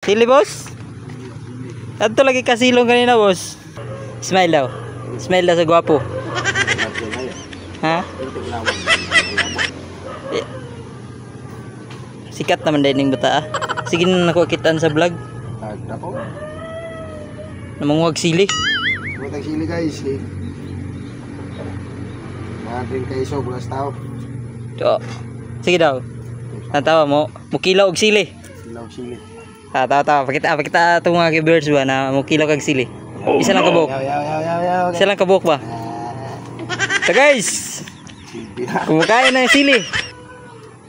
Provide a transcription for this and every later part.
Sili, boss? Ato lagi kasilong kanina, boss. Smile daw. Smile daw sa gwapo. Ha? Sikat naman din yung bata, ah. Sige na nakukitaan sa vlog. Namanguwag sili. Namanguwag sili, guys. Natin kayo so, bulas tao. Sige daw. Natawa mo. Mukilaw og sili. Mukilaw og sili. Tawa. Pakita itong mga viewers ba na mukilaw kag sili. Isa lang kabuk. Isa lang kabuk ba? So guys. Kumakain na yung sili.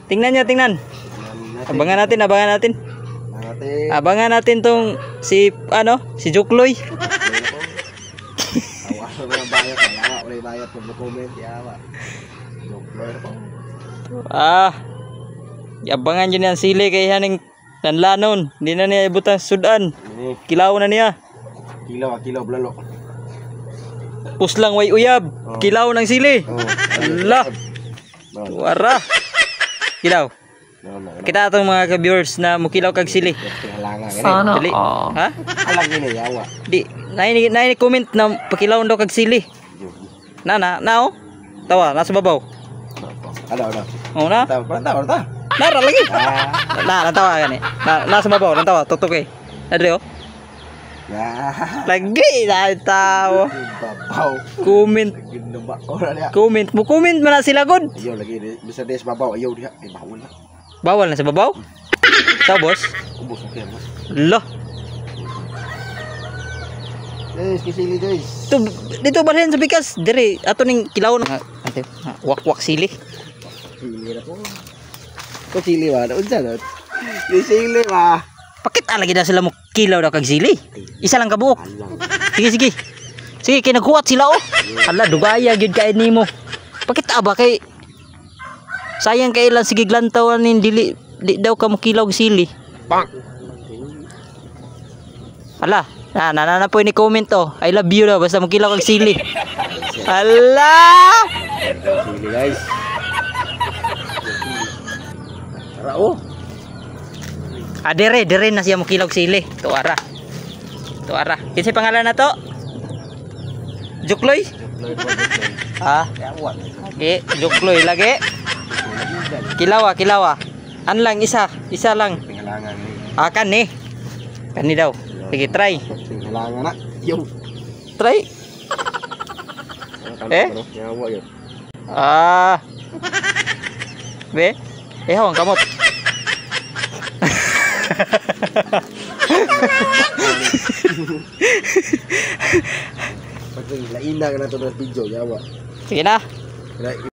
Tingnan nyo, tingnan. Abangan natin. Abangan natin tong si Jukloy. Abangan nyo niyan sili kay haning nanlanon. Hindi na niya ibutang sudan. Kilaw na niya. Kilaw blalo. Puslang way uyab. Kilaw ng sili. Allah. Wara. Kilaw. Kita atong mga ka-viewers na mukilaw kag sili. Sana. Ha? Alam ni yawa. Di, naini comment na pakilaw daw kag sili. Na oh. Tawa, nasa babaw. Ano. Oh na. Tawa. Nara lagi. Natawa gani. Nasa babaw, natawa, tutok eh. Adre oh. Lagi na tawo. Babaw. Comment mo na sila god. Ayaw lagi bisa des babaw, ayaw diha kay bawal na. Bawal na sa babaw? Sa boss? Ubos na boss. Lah. Guys, kisili guys. Dito balhin sa bikas. Dire ato ning kilaw na. Ate, wak sili. Sili na po. Ko sili ba? Unsa na? Sili ba? Pakit lagi daw sila mo kilaw daw kag sili. Isa lang kabuok. Sige. Sige, kinaghuwat sila oh. Ala, dugaya gyud kay nimo. Pakita ba kay sayang kay ilang sige glantawan nin di daw ka mo kilaw og sili. Ala, na po ni comment oh. I love you daw basta mo kilaw kag sili. Ala! Sili guys. Tara oh. Dire na siya mo kilaw og sili. Tuara. Kinsa pangalan na to? Jukloy? Okay, Jukloy lagi. Kilawa. Lang isa lang. Tinghalangan ni. Kani. Kani daw. Sige, try. Tinghalangan na. Yo. Try. Yawa yo. Be. Hawang kamot. Pag laina ka na to ng video, yawa. Sige na.